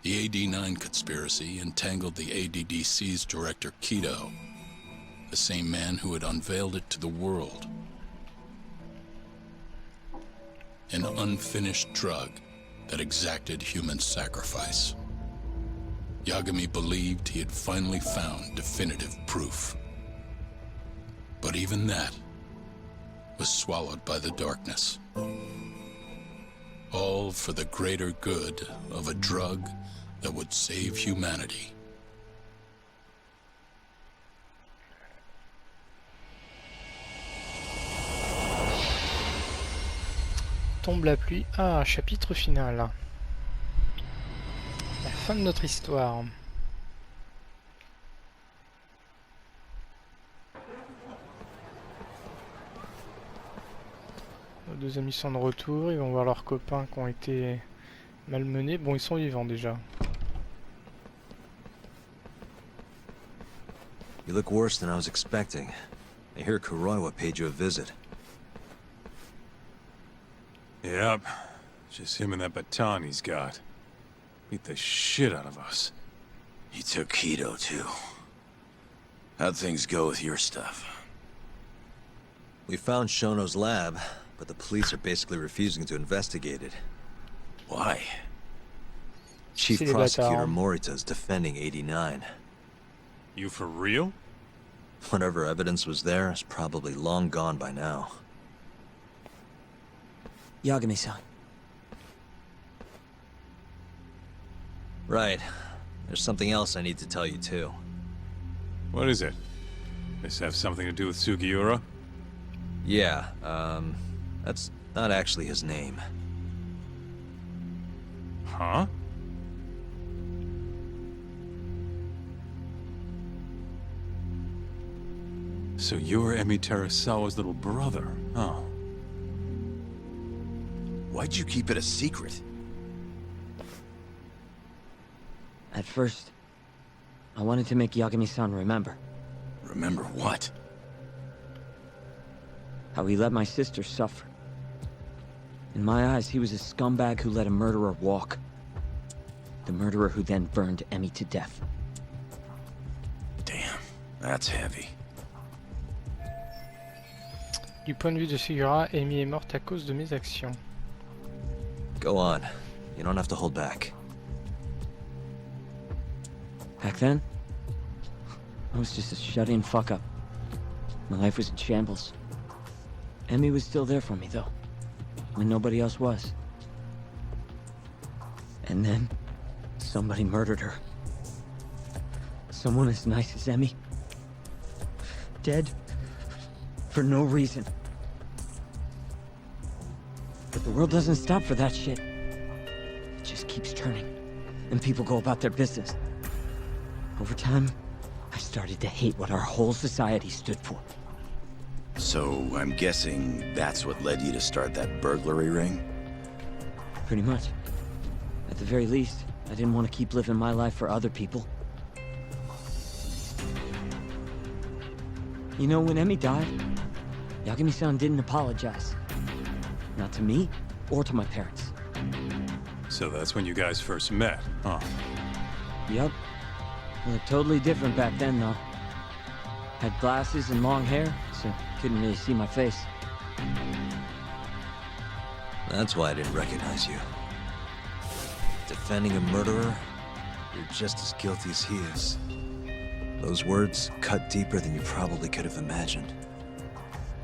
The AD9 conspiracy entangled the ADDC's director Kido, the same man who had unveiled it to the world. An unfinished drug that exacted human sacrifice. Yagami believed he had finally found definitive proof. But even that was swallowed by the darkness. All for the greater good of a drug that would save humanity. Tombe la pluie. Ah, chapitre final. La fin de notre histoire. Nos deux amis sont de retour, ils vont voir leurs copains qui ont été malmenés. Bon, ils sont vivants déjà. You look worse than I was expecting. I hear Kuroiwa paid you a visit. Yep. Just him and that baton he's got. Beat the shit out of us. He took Kido, too. How'd things go with your stuff? We found Shono's lab, but the police are basically refusing to investigate it. Why? Chief C'est les Prosecutor bâtards. Morita's defending 89. You for real? Whatever evidence was there is probably long gone by now. Yagami-san. Right. There's something else I need to tell you, too. What is it? This have something to do with Sugiura? Yeah, that's not actually his name. Huh? So you're Emi Terasawa's little brother, huh? Why'd you keep it a secret? At first, I wanted to make Yagami-san remember Remember what? how he let my sister suffer. In my eyes, he was a scumbag who let a murderer walk. The murderer who then burned Emi to death. Damn, that's heavy. Du point de vue de Sugiura, Amy est morte à cause de mes actions. Go on. You don't have to hold back. Back then, I was just a shut-in fuck-up. My life was in shambles. Emi was still there for me, though, when nobody else was. And then, somebody murdered her. Someone as nice as Emi. Dead. For no reason. But the world doesn't stop for that shit. It just keeps turning, and people go about their business. Over time, I started to hate what our whole society stood for. So, I'm guessing that's what led you to start that burglary ring? Pretty much. At the very least, I didn't want to keep living my life for other people. You know, when Emi died, Yagami-san didn't apologize. Not to me, or to my parents. So that's when you guys first met, huh? Yup. We looked totally different back then, though. Had glasses and long hair, so couldn't really see my face. That's why I didn't recognize you. Defending a murderer, you're just as guilty as he is. Those words cut deeper than you probably could have imagined.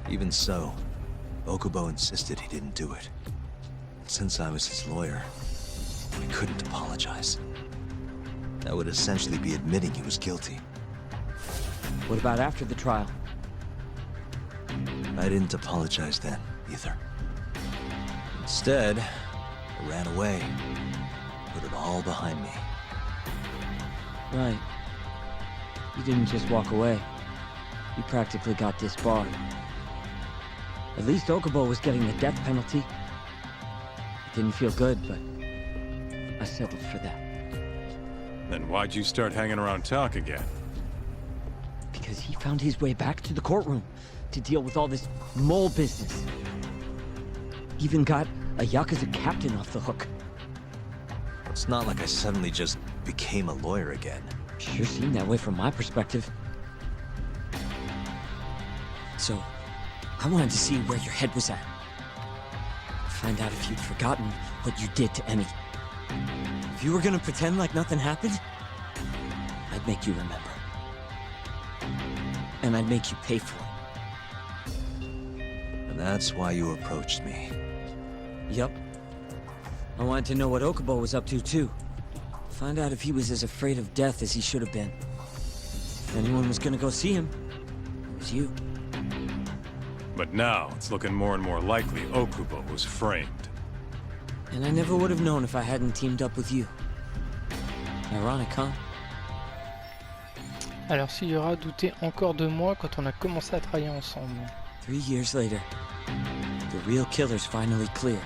Even so, Okubo insisted he didn't do it. Since I was his lawyer, I couldn't apologize. That would essentially be admitting he was guilty. What about after the trial? I didn't apologize then, either. Instead, I ran away, put it all behind me. Right. You didn't just walk away. You practically got disbarred. At least Okubo was getting the death penalty. It didn't feel good, but I settled for that. Then why'd you start hanging around talk again? Because he found his way back to the courtroom to deal with all this mole business. Even got a Yakuza captain off the hook. It's not like I suddenly just became a lawyer again. Sure seemed that way from my perspective. So, I wanted to see where your head was at. Find out if you'd forgotten what you did to Emmy. If you were gonna pretend like nothing happened, I'd make you remember. And I'd make you pay for it. And that's why you approached me. Yup. I wanted to know what Okubo was up to, too. Find out if he was as afraid of death as he should have been. If anyone was gonna go see him, it was you. But now, it's looking more and more likely Okubo was framed. And I never would have known if I hadn't teamed up with you. Ironic, huh? Alors s'il y aura douté encore de moi quand on a commencé à travailler ensemble. 3 years later, the real killer's finally clear.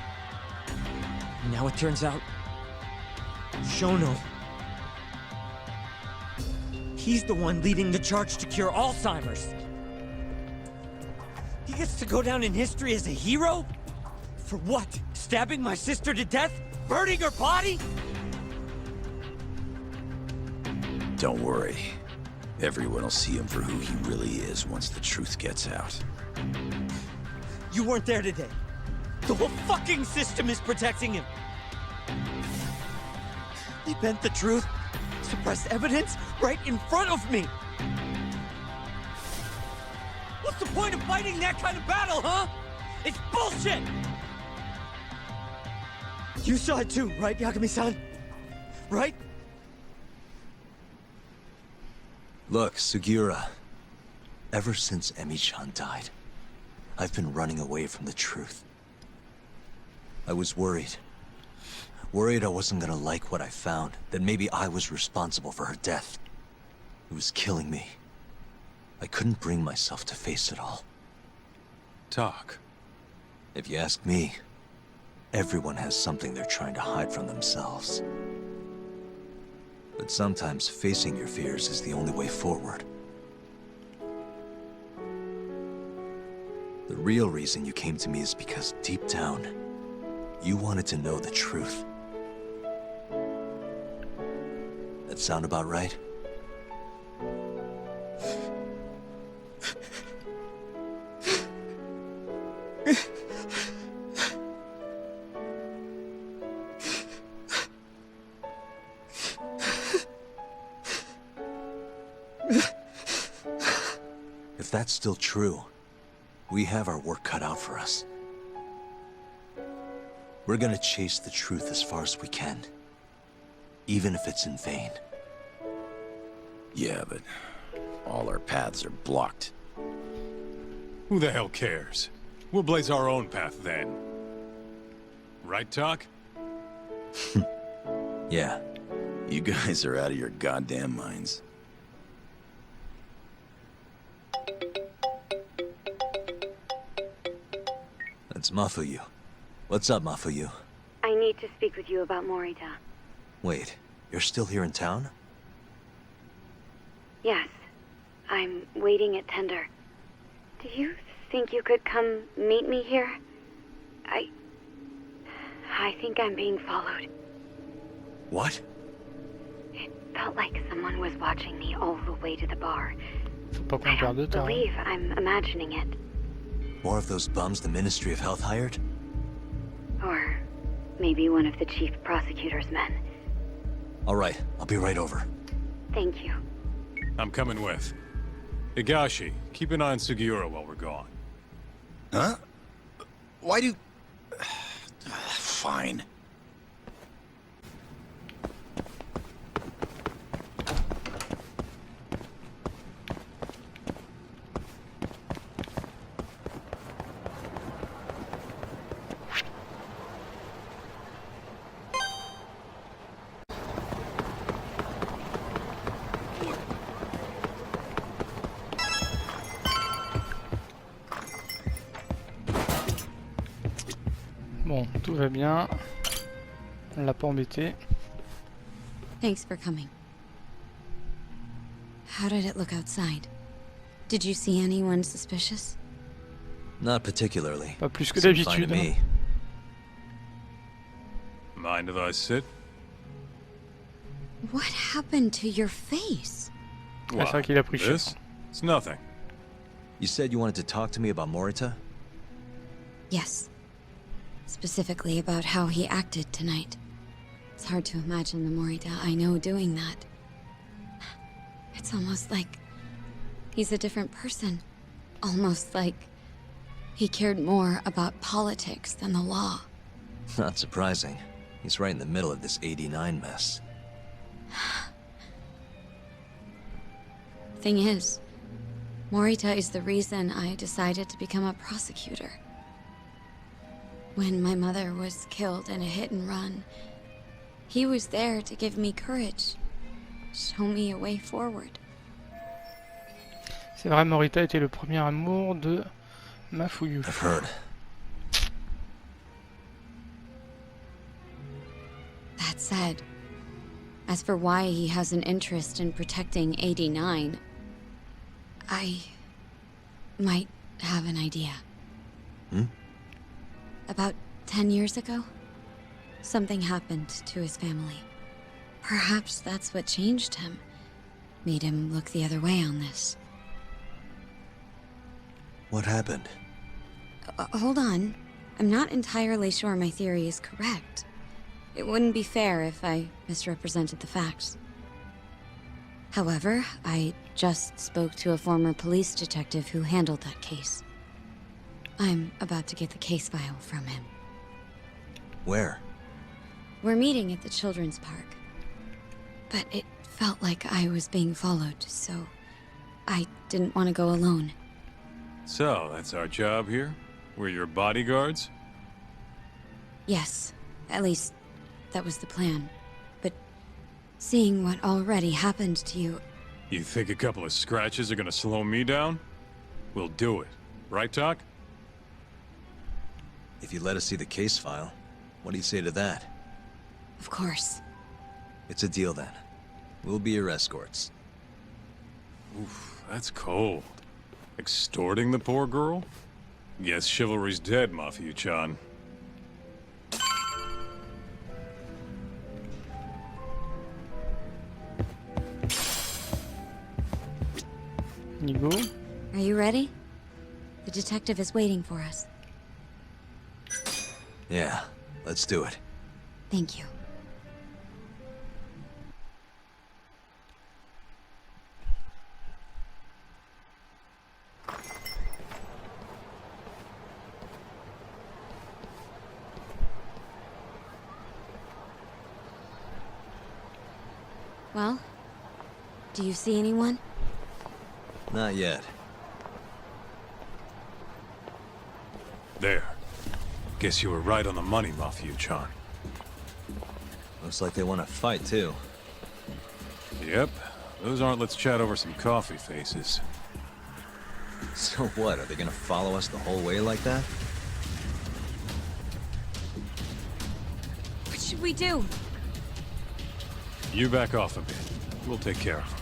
And now it turns out, Shono, he's the one leading the charge to cure Alzheimer's. He gets to go down in history as a hero? For what? Stabbing my sister to death? Burning her body? Don't worry. Everyone will see him for who he really is once the truth gets out. You weren't there today. The whole fucking system is protecting him. They bent the truth, suppressed evidence right in front of me. What's the point of fighting that kind of battle, huh? It's bullshit! You saw it too, right, Yagami-san? Right? Look, Sugiura. Ever since Emi-chan died, I've been running away from the truth. I was worried. Worried I wasn't gonna like what I found, that maybe I was responsible for her death. It was killing me. I couldn't bring myself to face it all. Talk. If you ask me, everyone has something they're trying to hide from themselves. But sometimes facing your fears is the only way forward. The real reason you came to me is because deep down, you wanted to know the truth. That sound about right? If that's still true, we have our work cut out for us. We're gonna chase the truth as far as we can, even if it's in vain. Yeah, but all our paths are blocked. Who the hell cares? We'll blaze our own path then. Right, Talk? Yeah. You guys are out of your goddamn minds. That's Mafuyu. What's up, Mafuyu? I need to speak with you about Morita. Wait, you're still here in town? Yes. I'm waiting at Tender. Do you think you could come meet me here? I think I'm being followed. What? It felt like someone was watching me all the way to the bar. Faut pas qu'on I perde de don't temps. believe I'm imagining it. More of those bums the Ministry of Health hired? Or maybe one of the chief prosecutor's men. All right, I'll be right over. Thank you. I'm coming with. Higashi, keep an eye on Sugiura while we're gone. Huh? Why do... Fine. Bon, tout va bien. On l'a pas embêté. Thanks for coming. How did it look outside? Did you see anyone suspicious? Not particularly. Pas plus que Seemed fine to d'habitude. me. Mind if I sit? What happened to your face? Ah, c'est vrai qu'il a pris cher. This? It's nothing. You said you wanted to talk to me about Morita? Yes. Specifically about how he acted tonight. It's hard to imagine the Morita I know doing that. It's almost like he's a different person. Almost like he cared more about politics than the law. Not surprising. He's right in the middle of this 89 mess. Thing is, Morita is the reason I decided to become a prosecutor. When my mother was killed in a hit and run, he was there to give me courage, show me a way forward. C'est vrai, Morita était le premier amour de Mafuyu. I've heard. That said, as for why he has an interest in protecting 89, I might have an idea. About 10 years ago, something happened to his family. Perhaps that's what changed him, made him look the other way on this. What happened? Hold on. I'm not entirely sure my theory is correct. It wouldn't be fair if I misrepresented the facts. However, I just spoke to a former police detective who handled that case. I'm about to get the case file from him. Where? We're meeting at the children's park. But it felt like I was being followed, so I didn't want to go alone. So, that's our job here? We're your bodyguards? Yes, at least that was the plan. But seeing what already happened to you... You think a couple of scratches are gonna slow me down? We'll do it. Right, Doc? If you let us see the case file, what do you say to that? Of course. It's a deal then. We'll be your escorts. Oof, that's cold. Extorting the poor girl? Guess chivalry's dead, Mafuyu-chan. Nigo. Are you ready? The detective is waiting for us. Yeah, let's do it. Thank you. Well, do you see anyone? Not yet. There. Guess you were right on the money, Mafuyu-chan. Looks like they want to fight, too. Yep. Those aren't let's chat over some coffee faces. So what, are they gonna follow us the whole way like that? What should we do? You back off a bit. We'll take care of them.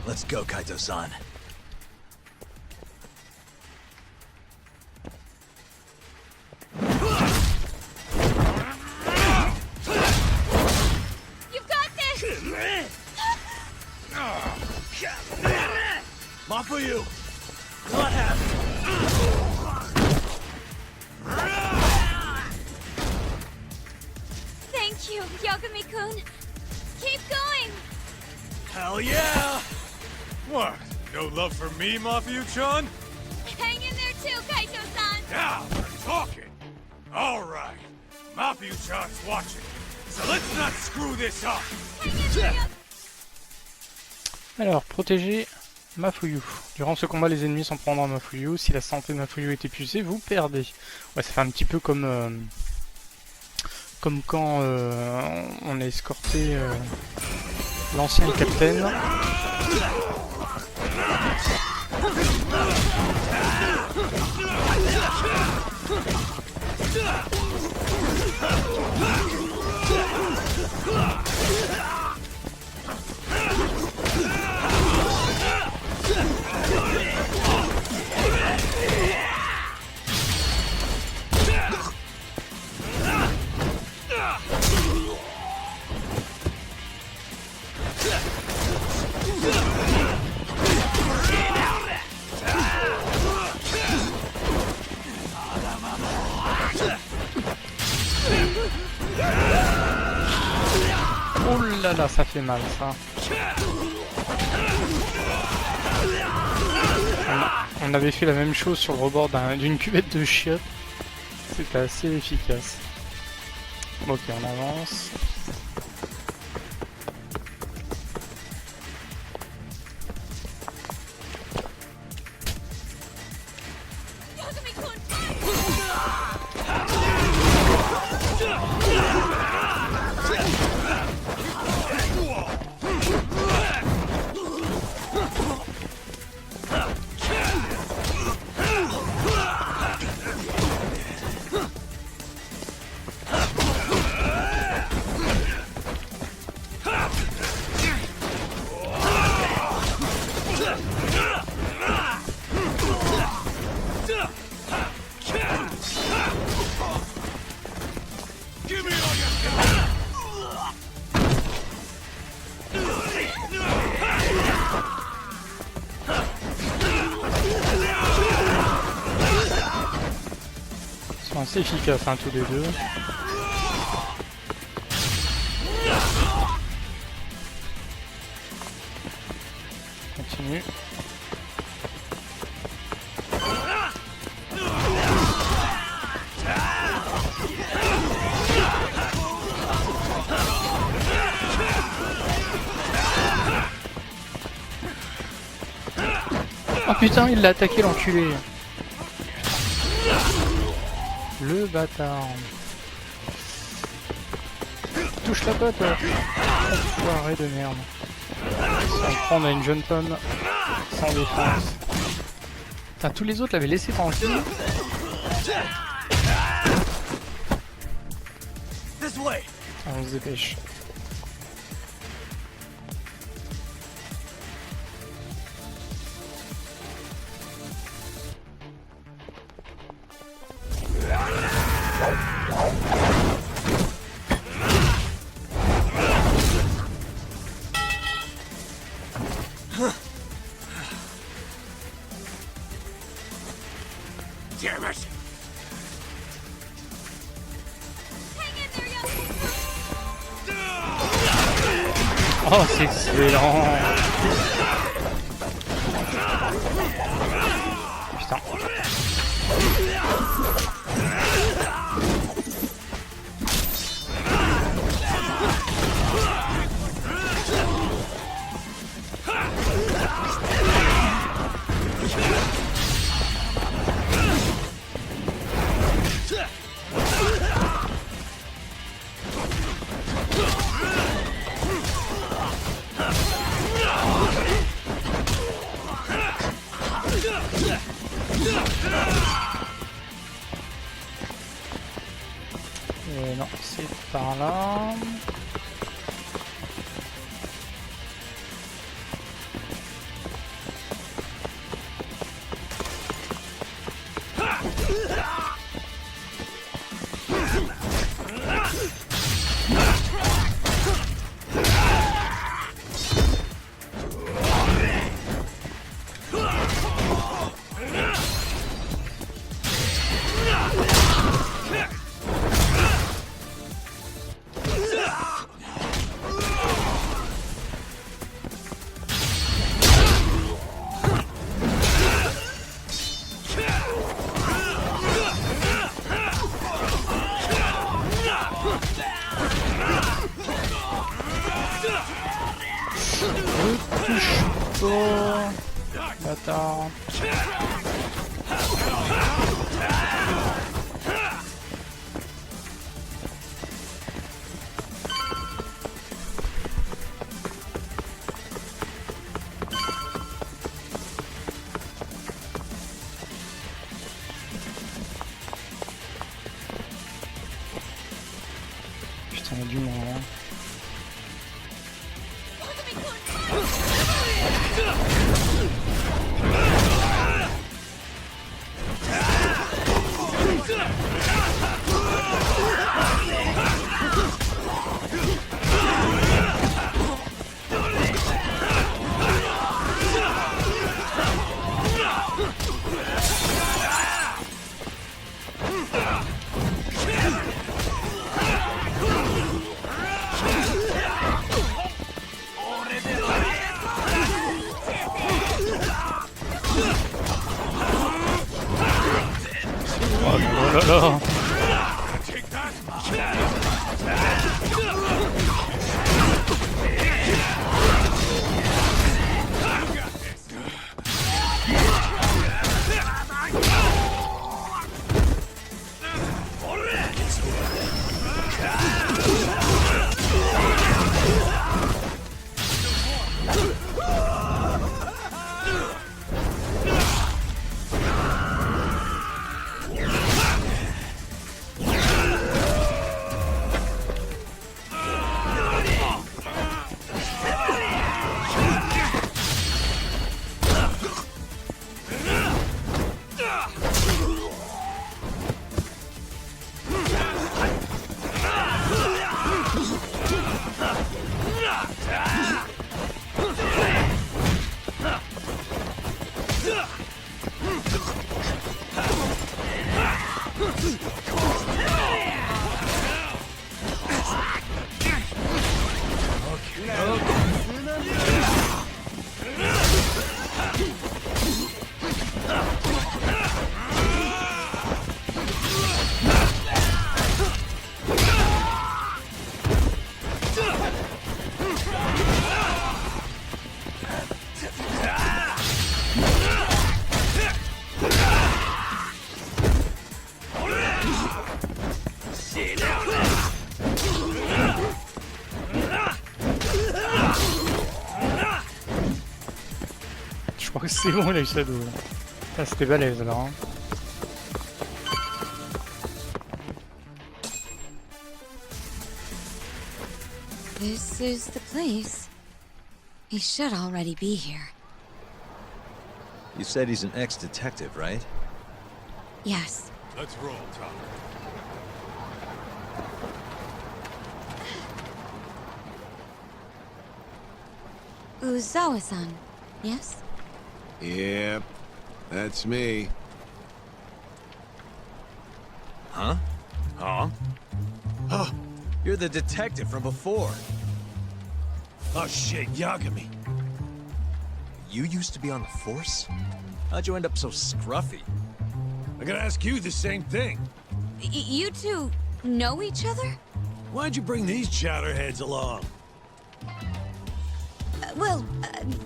Let's go, Kaito-san. You've got this! Mafuyu! What happened? Thank you, Yagami-kun. Keep going! Hell yeah! What? No love for me, Mafuyu-chan? Hang in there too, Kaito-san! Now we're talking. All right. Mafuyu-chan's watching. So let's not screw this up. Hang in there! Alors, protéger Mafuyu. Durant ce combat, les ennemis s'en prendront à Mafuyu. Si la santé de Mafuyu est épuisée, vous perdez. Ouais, ça fait un petit peu comme quand on a escorté l'ancien capitaine. là là, ça fait mal ça. On avait fait la même chose sur le rebord d'une cuvette de chiottes. C'était assez efficace. Bon, ok, on avance. Ils sont assez efficaces hein, tous les deux. Continue. Oh putain, il l'a attaqué l'enculé. Le bâtard. Touche la pote. Enfoiré de merde. On a une jeune femme sans défense. Putain, tous les autres l'avaient laissé tranquille. On se dépêche. Oh, c'est excellent. Putain. Et non, c'est par là. Bâtard. Putain, il y a du monde là. là là. Je crois que c'est bon les shadows. Ah, c'était balèze alors. Hein. This is the place. He should already be here. You said he's an ex-detective, right? Yes. Let's roll, Tom. Uzawa-san, yes? Yep, that's me. Huh? Huh? Oh, you're the detective from before. Oh shit, Yagami. You used to be on the force? How'd you end up so scruffy? I gotta ask you the same thing. You two know each other? Why'd you bring these chowderheads along?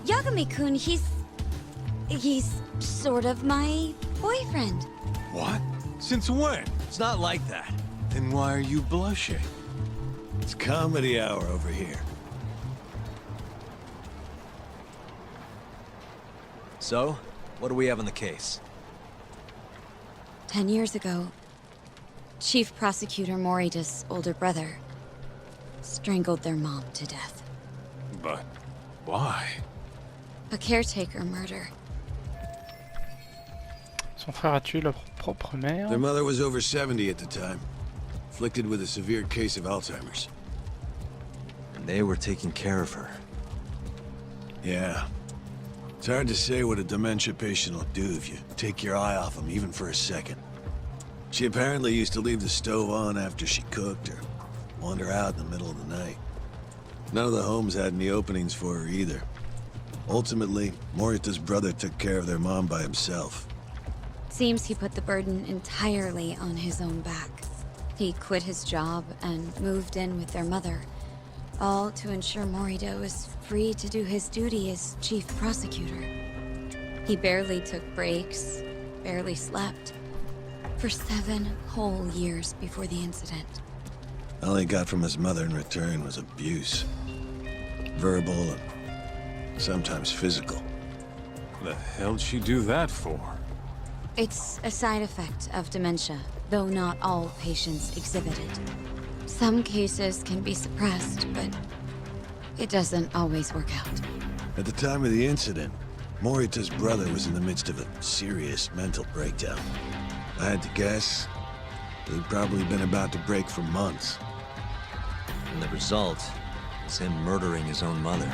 Yagami-kun, he's sort of my boyfriend. What? Since when? It's not like that. Then why are you blushing? It's comedy hour over here. So, what do we have on the case? 10 years ago, Chief Prosecutor Morita's older brother strangled their mom to death. But why? A caretaker murder. Son frère a tué leur propre mère. Their mother was over 70 at the time, afflicted with a severe case of Alzheimer's. And they were taking care of her. Yeah. It's hard to say what a dementia patient will do if you take your eye off them, even for a second. She apparently used to leave the stove on after she cooked or wander out in the middle of the night. None of the homes had any openings for her either. Ultimately, Morita's brother took care of their mom by himself. Seems he put the burden entirely on his own back. He quit his job and moved in with their mother, all to ensure Morita was free to do his duty as chief prosecutor. He barely took breaks, barely slept, for 7 whole years before the incident. All he got from his mother in return was abuse. Verbal and sometimes physical. The hell'd she do that for? It's a side effect of dementia, though not all patients exhibit it. Some cases can be suppressed, but it doesn't always work out. At the time of the incident, Morita's brother was in the midst of a serious mental breakdown. If I had to guess, he'd probably been about to break for months. And the result is him murdering his own mother.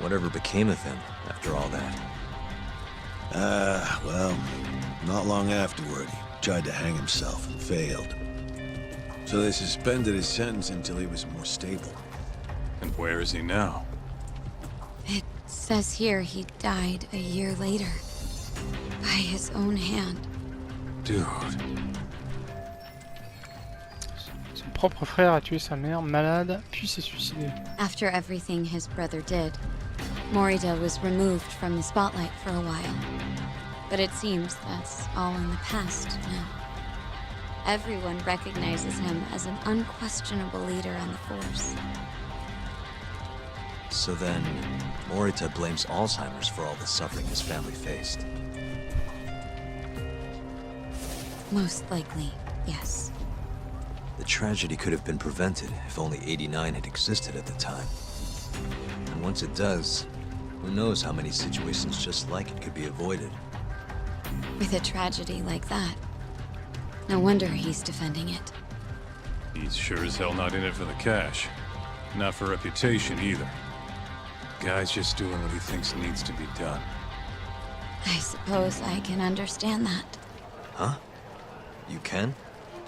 Whatever became of him after all that? Well, not long afterward, he tried to hang himself and failed. So they suspended his sentence until he was more stable. And where is he now? It says here he died a year later. By his own hand. Dude. Son propre frère a tué sa mère, malade, puis s'est suicidé. After everything his brother did, Morita was removed from the spotlight for a while. But it seems that's all in the past now. Everyone recognizes him as an unquestionable leader on the Force. So then, Morita blames Alzheimer's for all the suffering his family faced. Most likely, yes. The tragedy could have been prevented if only 89 had existed at the time. And once it does, who knows how many situations just like it could be avoided. With a tragedy like that, no wonder he's defending it. He's sure as hell not in it for the cash. Not for reputation either. Guy's just doing what he thinks needs to be done. I suppose I can understand that. Huh? You can?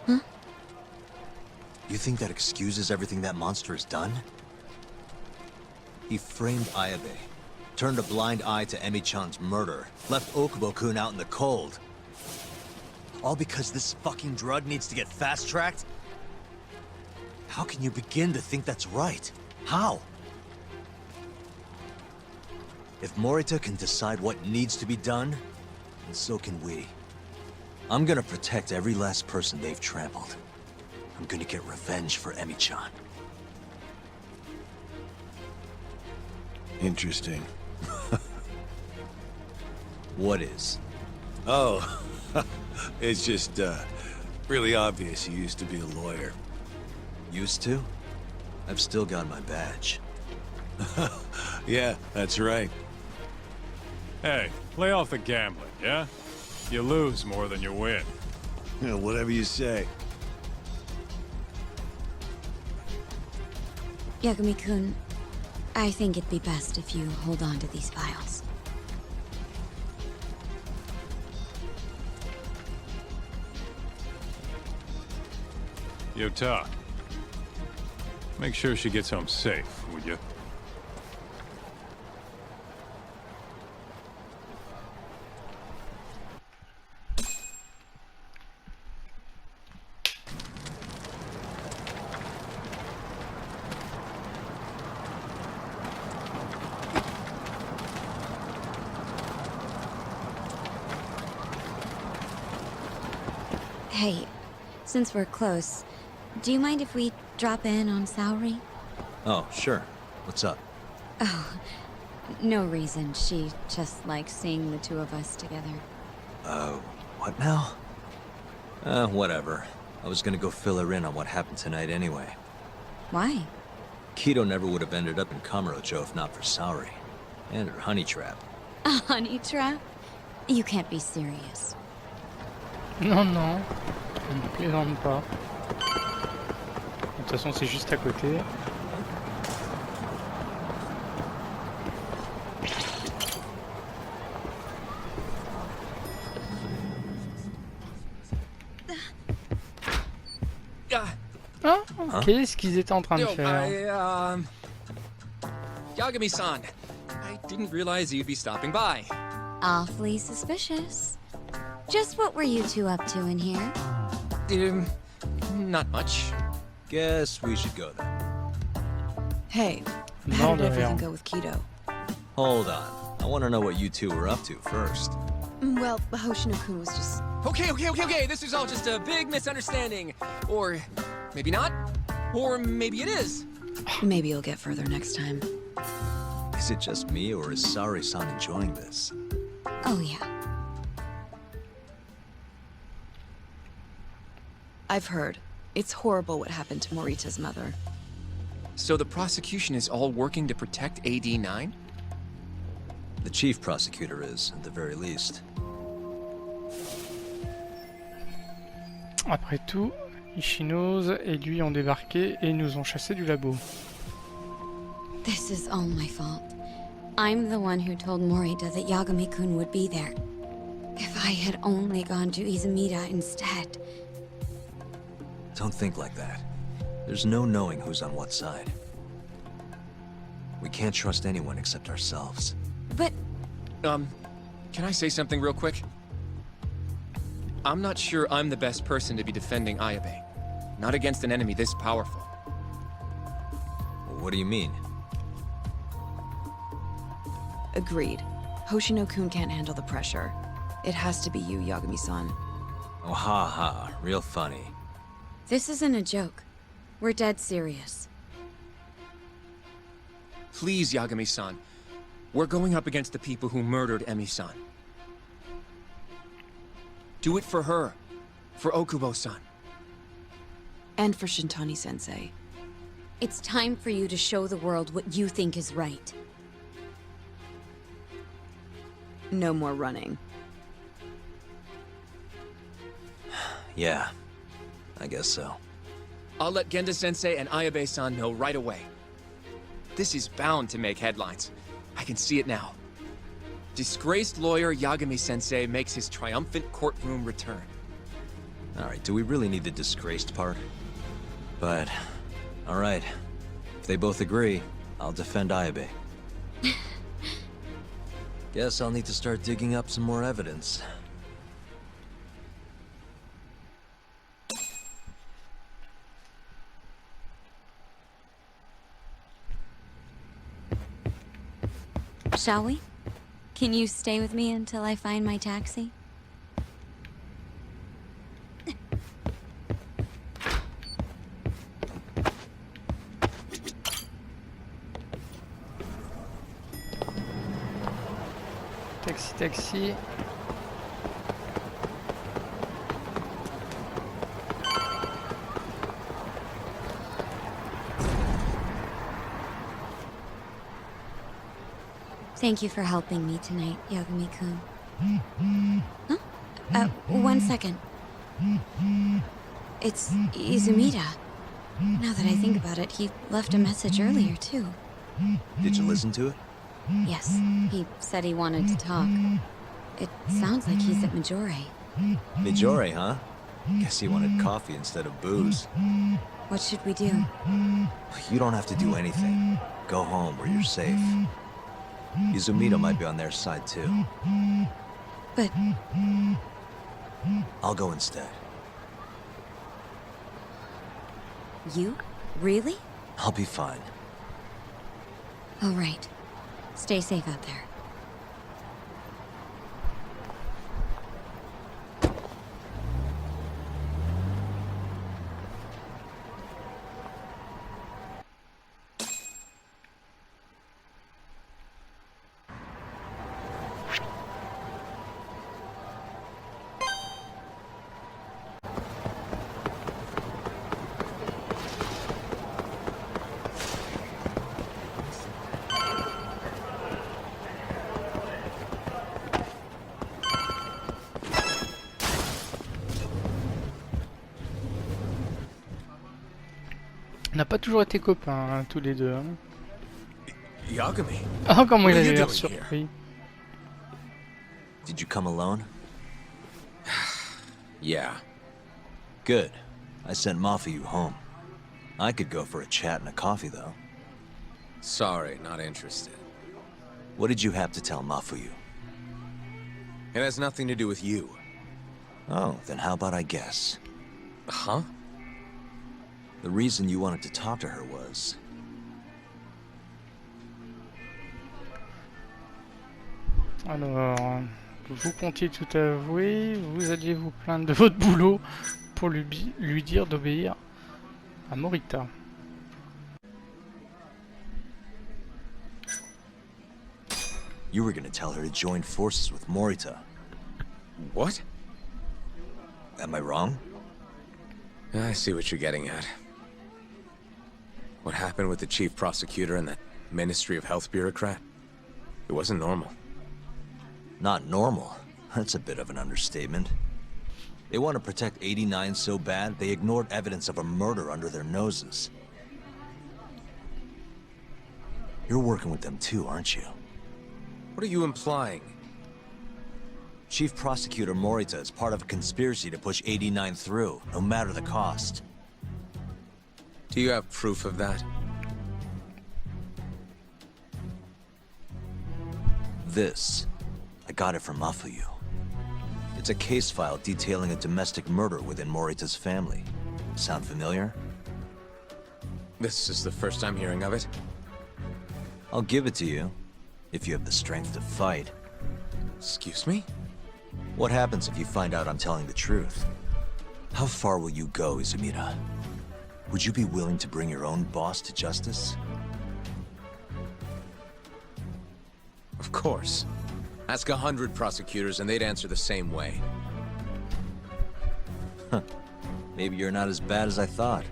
Huh? You think that excuses everything that monster has done? He framed Ayabe, turned a blind eye to Emi-chan's murder, left Okubo-kun out in the cold. All because this fucking drug needs to get fast-tracked? How can you begin to think that's right? How? If Morita can decide what needs to be done, then so can we. I'm gonna protect every last person they've trampled. I'm gonna get revenge for Emi-chan. Interesting. What is? Oh, it's just, really obvious you used to be a lawyer. Used to? I've still got my badge. Yeah, that's right. Hey, lay off the gambling, yeah? You lose more than you win. Yeah, whatever you say. Yagami-kun, I think it'd be best if you hold on to these files. Yota. Make sure she gets home safe, would you? Hey, since we're close, do you mind if we drop in on Saori? Oh, sure. What's up? Oh, no reason. She just likes seeing the two of us together. What now? Whatever. I was gonna go fill her in on what happened tonight anyway. Why? Kido never would have ended up in Kamurocho if not for Saori. And her honey trap. A honey trap? You can't be serious. Non, non, je ne plaisante pas. De toute façon, c'est juste à côté. Ah, qu'est-ce qu'ils étaient en train de faire? Yagami-san, I didn't realize you'd be stopping by. Awfully suspicious. Just what were you two up to in here? Not much. Guess we should go then. Hey, Non, how did de everything rien. go with Kido? Hold on. I want to know what you two were up to first. Well, Hoshino-kun was just... Okay, this is all just a big misunderstanding. Or maybe not. Or maybe it is. Maybe you'll get further next time. Is it just me, or is Saori-san enjoying this? Oh yeah. I've heard. It's horrible what happened to Morita's mother. So the prosecution is all working to protect AD9? The chief prosecutor is, at the very least. Après tout, Ishino's et lui ont débarqué et nous ont chassés du labo. This is all my fault. I'm the one who told Morita that Yagami-kun would be there. If I had only gone to Izumida instead. Don't think like that. There's no knowing who's on what side. We can't trust anyone except ourselves. But Can I say something real quick? I'm not sure I'm the best person to be defending Ayabe. Not against an enemy this powerful. What do you mean? Agreed. Hoshino-kun can't handle the pressure. It has to be you, Yagami-san. Oh, ha ha. Real funny. This isn't a joke. We're dead serious. Please, Yagami-san. We're going up against the people who murdered Emi-san. Do it for her. For Okubo-san. And for Shintani-sensei. It's time for you to show the world what you think is right. No more running. Yeah, I guess so. I'll let Genda-sensei and Ayabe-san know right away. This is bound to make headlines. I can see it now. Disgraced lawyer Yagami-sensei makes his triumphant courtroom return. Alright, do we really need the disgraced part? But, alright. If they both agree, I'll defend Ayabe. Guess I'll need to start digging up some more evidence. Shall we? Can you stay with me until I find my taxi? Taxi. Thank you for helping me tonight, Yagami-kun. Huh? One second. It's Izumida. Now that I think about it, he left a message earlier, too. Did you listen to it? Yes, he said he wanted to talk. It sounds like he's at Majore. Majore, huh? Guess he wanted coffee instead of booze. What should we do? You don't have to do anything. Go home where you're safe. Izumida might be on their side too. But... I'll go instead. You? Really? I'll be fine. All right. Stay safe out there. On n'a pas toujours été copains, hein, tous les deux. Hein. Yagami? Ah, comment il What are avait you l'air doing surpris. Did you come alone? Yeah. Good. I sent Mafuyu home. I could go for a chat and a coffee, though. Sorry, not interested. What did you have to tell Mafuyu? It has nothing to do with you. Oh, then how about I guess? Huh? The reason you wanted to talk to her was... Alors, vous comptiez tout avouer, vous alliez vous plaindre de votre boulot pour lui dire d'obéir à Morita. You were gonna tell her to join forces with Morita. What? Am I wrong? I see what you're getting at. What happened with the chief prosecutor and that Ministry of Health bureaucrat? It wasn't normal. Not normal. That's a bit of an understatement. They want to protect 89 so bad, they ignored evidence of a murder under their noses. You're working with them too, aren't you? What are you implying? Chief Prosecutor Morita is part of a conspiracy to push 89 through, no matter the cost. Do you have proof of that? This. I got it from Mafuyu. It's a case file detailing a domestic murder within Morita's family. Sound familiar? This is the first I'm hearing of it. I'll give it to you, if you have the strength to fight. Excuse me? What happens if you find out I'm telling the truth? How far will you go, Izumida? Would you be willing to bring your own boss to justice? Of course. Ask 100 prosecutors and they'd answer the same way. Maybe you're not as bad as I thought.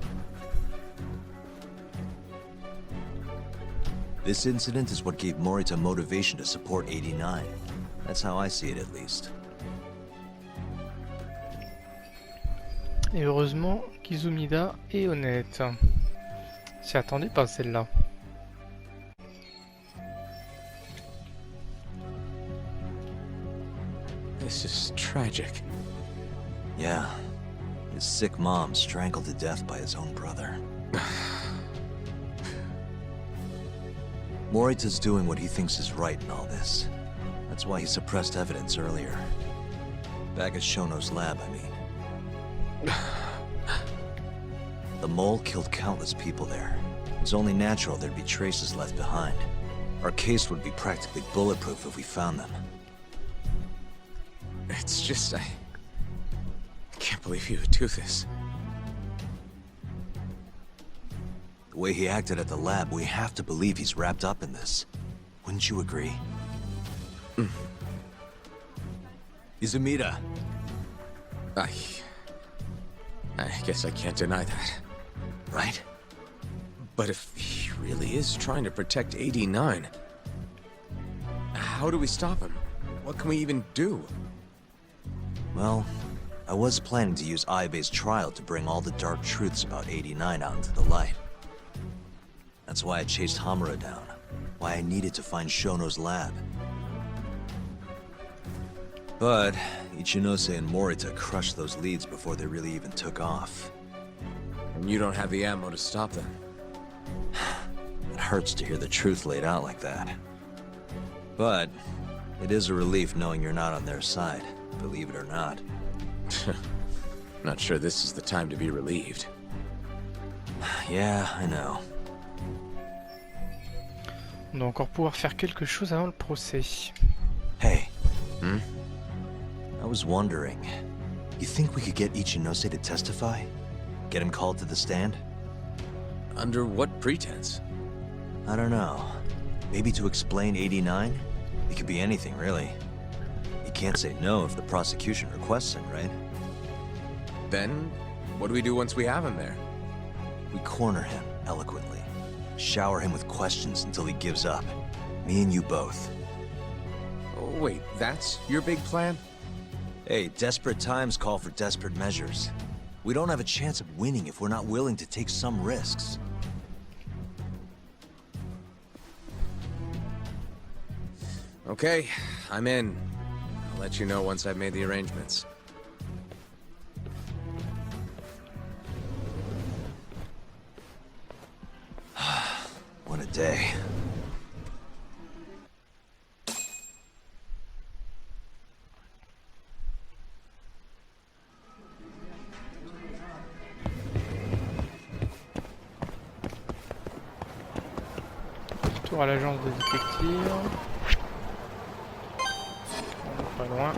This incident is what gave Morita motivation to support 89. That's how I see it, at least. Et heureusement qu'Izumida est honnête. S'y attendait pas celle-là. This is tragic. Yeah. His sick mom strangled to death by his own brother. Morita's doing what he thinks is right in all this. That's why he suppressed evidence earlier. Back at Shono's lab, I mean. The mole killed countless people there. It was only natural there'd be traces left behind. Our case would be practically bulletproof if we found them. It's just, I can't believe he would do this. The way he acted at the lab, we have to believe he's wrapped up in this. Wouldn't you agree? Izumida. I guess I can't deny that. Right? But if he really is trying to protect 89, how do we stop him? What can we even do? Well, I was planning to use Ayabe's trial to bring all the dark truths about 89 out into the light. That's why I chased Hamura down. Why I needed to find Shono's lab. But Ichinose and Morita crushed those leads before they really even took off. And you don't have the ammo to stop them. It hurts to hear the truth laid out like that. But it is a relief knowing you're not on their side, believe it or not. Not sure this is the time to be relieved. Yeah, I know. On doit encore pouvoir faire quelque chose avant le procès. Hey. I was wondering, you think we could get Ichinose to testify? Get him called to the stand? Under what pretense? I don't know. Maybe to explain 89? It could be anything, really. You can't say no if the prosecution requests it, right? Then, what do we do once we have him there? We corner him, eloquently. Shower him with questions until he gives up. Me and you both. Oh, wait, that's your big plan? Hey, desperate times call for desperate measures. We don't have a chance of winning if we're not willing to take some risks. Okay, I'm in. I'll let you know once I've made the arrangements. What a day. Retour à l'agence de détective. On est pas loin.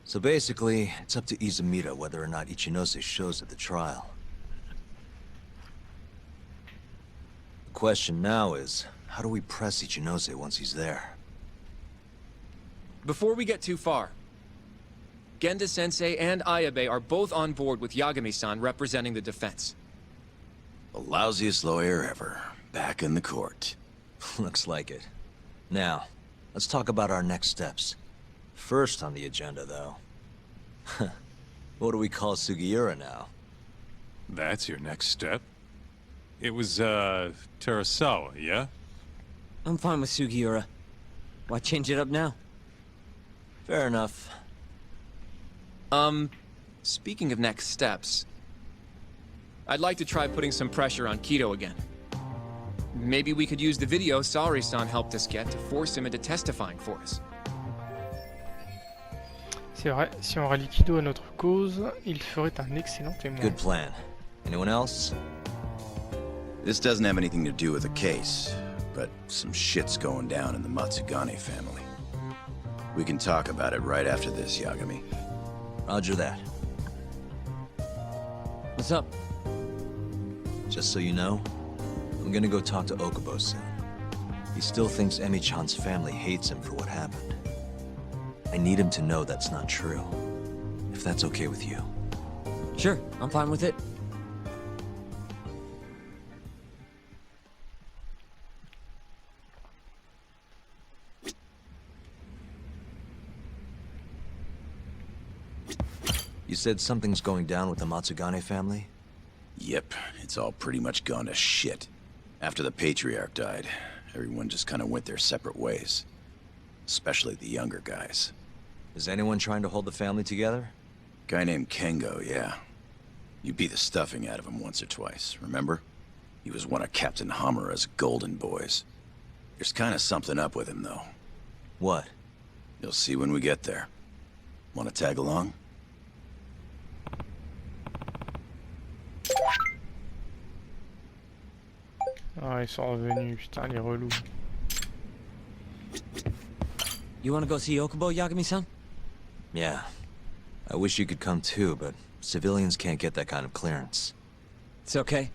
So basically, it's up to Izumida whether or not Ichinose shows at the trial. The question now is, how do we press Ichinose once he's there? Before we get too far, Genda-sensei and Ayabe are both on board with Yagami-san representing the defense. The lousiest lawyer ever. Back in the court. Looks like it. Now, let's talk about our next steps. First on the agenda, though. What do we call Sugiura now? That's your next step? It was, Terasawa, yeah? I'm fine with Sugiura. Why change it up now? Fair enough. Speaking of next steps, I'd like to try putting some pressure on Kido again. Maybe we could use the video Saori-san helped us get to force him into testifying for us. C'est vrai, si on rallie Kido à notre cause, il ferait un excellent témoin. Good plan. Anyone else? This doesn't have anything to do with the case, but some shit's going down in the Matsugane family. We can talk about it right after this, Yagami. Roger that. What's up? Just so you know, I'm gonna go talk to Okubo soon. He still thinks Emi-chan's family hates him for what happened. I need him to know that's not true. If that's okay with you. Sure, I'm fine with it. You said something's going down with the Matsugane family? Yep, it's all pretty much gone to shit. After the Patriarch died, everyone just kind of went their separate ways. Especially the younger guys. Is anyone trying to hold the family together? Guy named Kengo, yeah. You beat the stuffing out of him once or twice, remember? He was one of Captain Hamura's golden boys. There's kind of something up with him, though. What? You'll see when we get there. Want to tag along? Ah, ils sont revenus, putain, les relous. You wanna go see Okubo, Yagami-san? Yeah. I wish you could come too, but civilians can't get that kind of clearance. It's okay.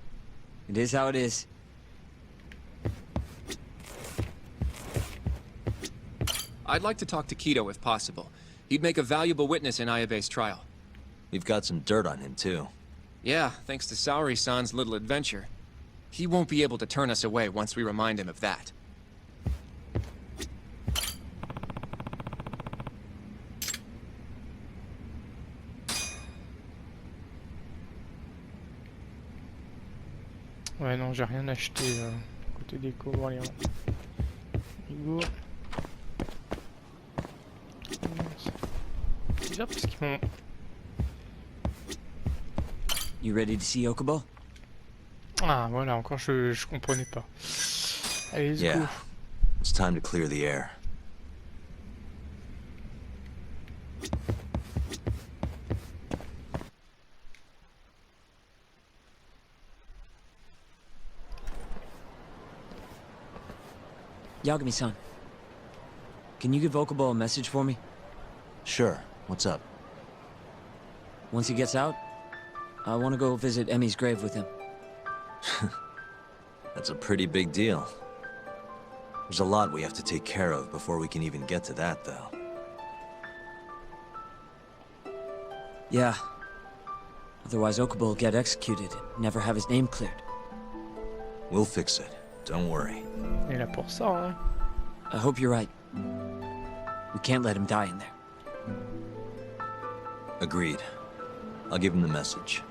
It is how it is. I'd like to talk to Kido if possible. He'd make a valuable witness in Ayabe's trial. We've got some dirt on him too. Yeah, thanks to Saori-san's little adventure. He won't be able to turn us away once we remind him of that. Ouais, non, j'ai rien acheté côté déco. Bon, allez, on... Go. C'est bizarre parce qu'ils m'ont... You ready to see Okubo? Ah, voilà, encore je comprenais pas. Allez, let's go. It's time to clear the air. Yagami-san, can you give Okubo a message for me? Sure. What's up? Once he gets out, I want to go visit Emi's grave with him. That's a pretty big deal. There's a lot we have to take care of before we can even get to that, though. Yeah. Otherwise Okubo will get executed and never have his name cleared. We'll fix it. Don't worry. Il est là pour ça, hein. I hope you're right. We can't let him die in there. Agreed. I'll give him the message.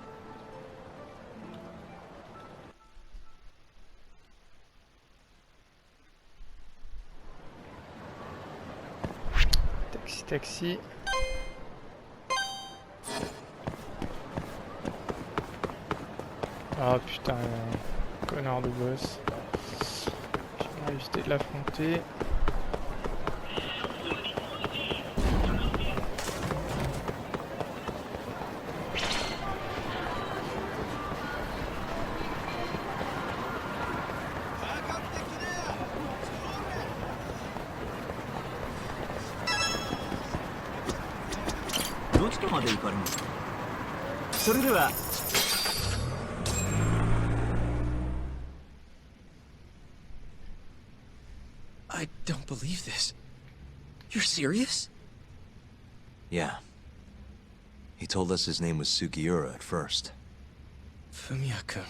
Taxi. Ah putain, connard de boss. J'ai évité de l'affronter. I don't believe this. You're serious? Yeah. He told us his name was Sugiura at first. Fumiya-kun.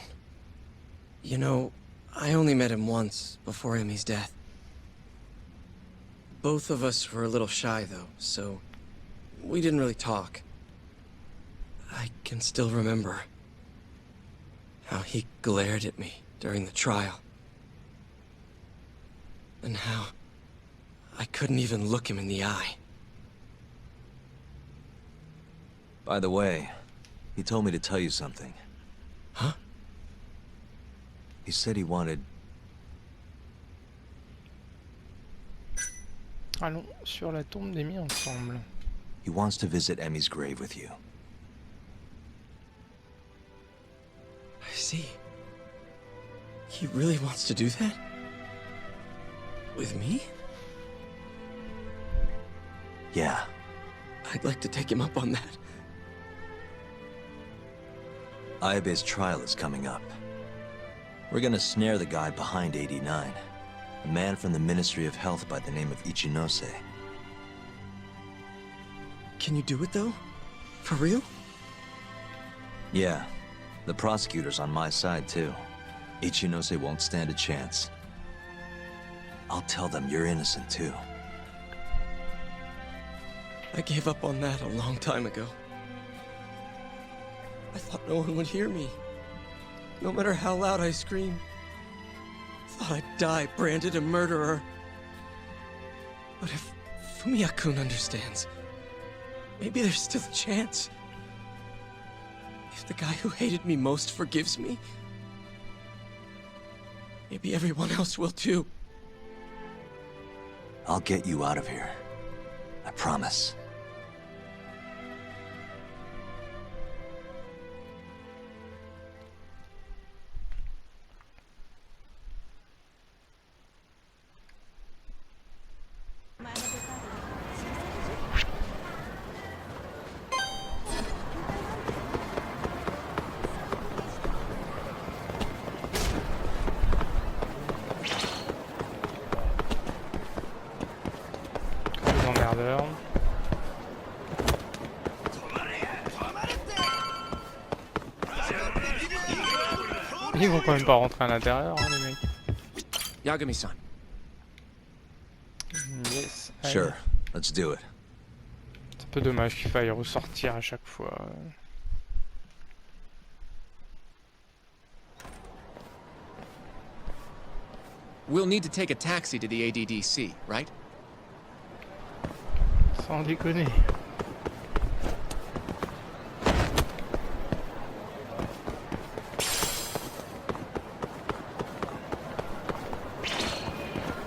You know, I only met him once, before Emmy's death. Both of us were a little shy, though, so we didn't really talk. I can still remember how he glared at me during the trial. And how I couldn't even look him in the eye. By the way, he told me to tell you something. Huh? He said he wanted... Allons sur la tombe des mis ensemble. He wants to visit Emmy's grave with you. I see. He really wants to do that? With me? Yeah. I'd like to take him up on that. Ayabe's trial is coming up. We're gonna snare the guy behind 89. A man from the Ministry of Health by the name of Ichinose. Can you do it, though? For real? Yeah. The prosecutor's on my side, too. Ichinose won't stand a chance. I'll tell them you're innocent, too. I gave up on that a long time ago. I thought no one would hear me. No matter how loud I screamed. Thought I'd die branded a murderer. But if Fumiya-kun understands, maybe there's still a chance. If the guy who hated me most forgives me, maybe everyone else will too. I'll get you out of here. I promise. Ils vont quand même pas rentrer à l'intérieur, hein, les mecs. Yagami-san. Yes. Sure, let's do it. C'est un peu dommage qu'il faille ressortir à chaque fois. We'll need to take a taxi to the ADDC, right? Sans déconner.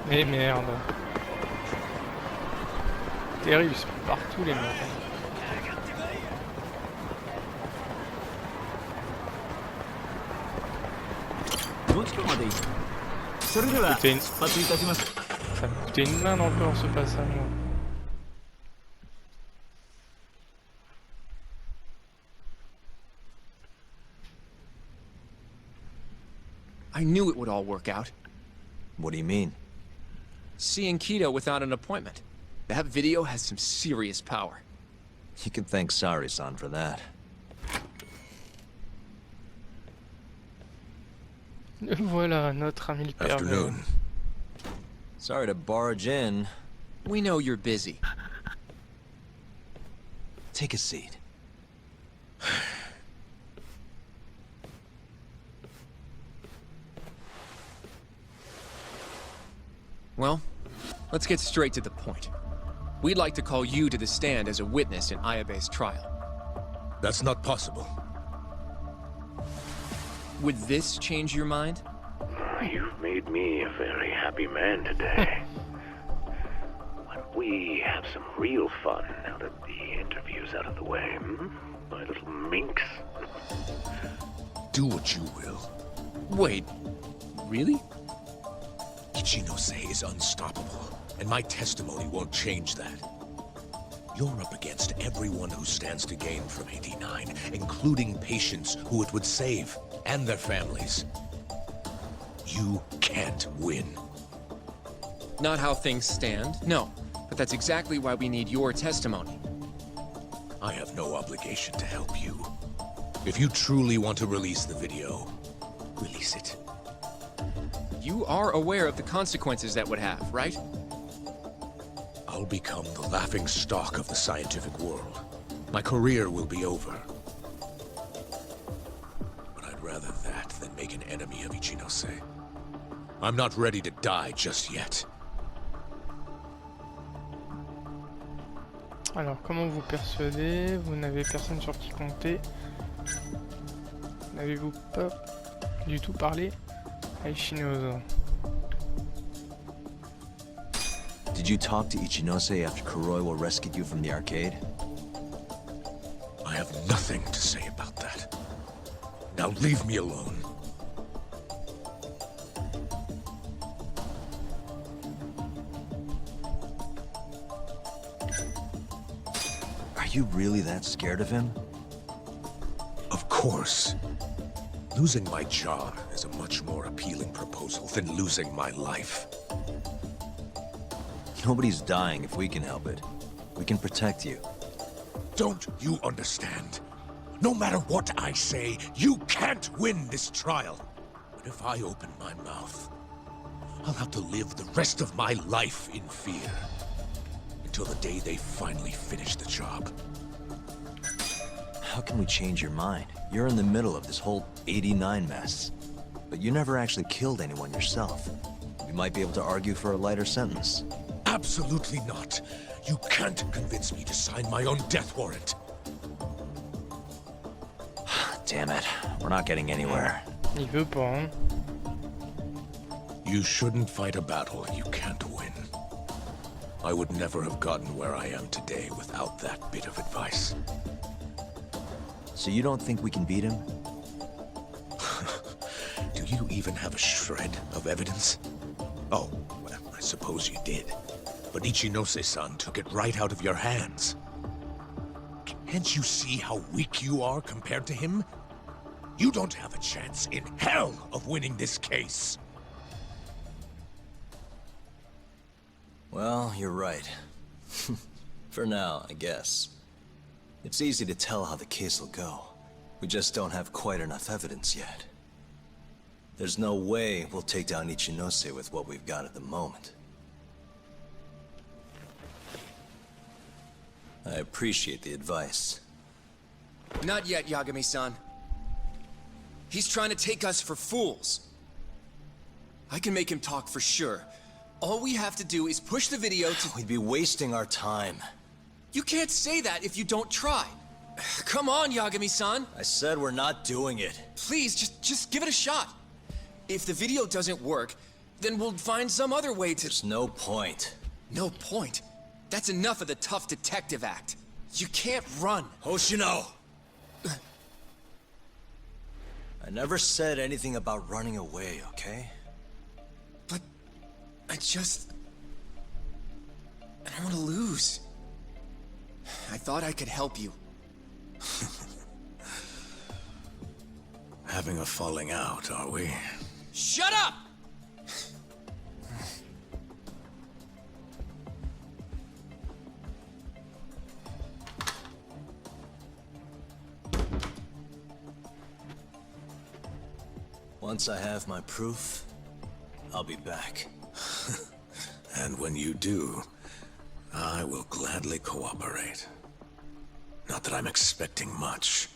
Mais merde. Terrible, c'est partout les mecs. Ça me coûtait une main encore ce passage. I knew it would all work out. What do you mean? Seeing Kido without an appointment. That video has some serious power. You can thank Sari-san for that. Voilà notre ami le père. Afternoon. Sorry to barge in. We know you're busy. Take a seat. Well, let's get straight to the point. We'd like to call you to the stand as a witness in Ayabe's trial. That's not possible. Would this change your mind? You've made me a very happy man today. Why don't we have some real fun now that the interview's out of the way, my little minx? Do what you will. Wait, really? Ichinose is unstoppable, and my testimony won't change that. You're up against everyone who stands to gain from 89, including patients who it would save, and their families. You can't win. Not how things stand, no. But that's exactly why we need your testimony. I have no obligation to help you. If you truly want to release the video, release it. you are aware of the consequences that would have, right? I'll become the laughing stock of the scientific world. My career will be over. But I'd rather that than make an enemy of Ichinose. I'm not ready to die just yet. Alors, comment vous persuadez? Vous n'avez personne sur qui compter. N'avez-vous pas du tout parlé à Ichinose? Did you talk to Ichinose after Kuroiwa rescued you from the arcade? I have nothing to say about that. Now leave me alone. Are you really that scared of him? Of course. Losing my job is a much more appealing proposal than losing my life. Nobody's dying if we can help it. We can protect you. Don't you understand? No matter what I say, you can't win this trial. But if I open my mouth, I'll have to live the rest of my life in fear. Until the day they finally finish the job. How can we change your mind? You're in the middle of this whole 89 mess. But you never actually killed anyone yourself. We might be able to argue for a lighter sentence. Absolutely not. You can't convince me to sign my own death warrant. Damn it. We're not getting anywhere. Il veut pas, hein? You shouldn't fight a battle you can't win. I would never have gotten where I am today without that bit of advice. So you don't think we can beat him? Do you even have a shred of evidence? Oh, well, I suppose you did. But Ichinose-san took it right out of your hands. Can't you see how weak you are compared to him? You don't have a chance in hell of winning this case. Well, you're right. For now, I guess. It's easy to tell how the case will go. We just don't have quite enough evidence yet. There's no way we'll take down Ichinose with what we've got at the moment. I appreciate the advice. Not yet, Yagami-san. He's trying to take us for fools. I can make him talk for sure. All we have to do is push the video to... We'd be wasting our time. You can't say that if you don't try. Come on, Yagami-san. I said we're not doing it. Please, just give it a shot. If the video doesn't work, then we'll find some other way to... There's no point. No point? That's enough of the tough detective act. You can't run. Hoshino! I never said anything about running away, okay? But... I don't want to lose. I thought I could help you. Having a falling out, are we? Shut up! Once I have my proof, I'll be back. And when you do, I will gladly cooperate. Not that I'm expecting much.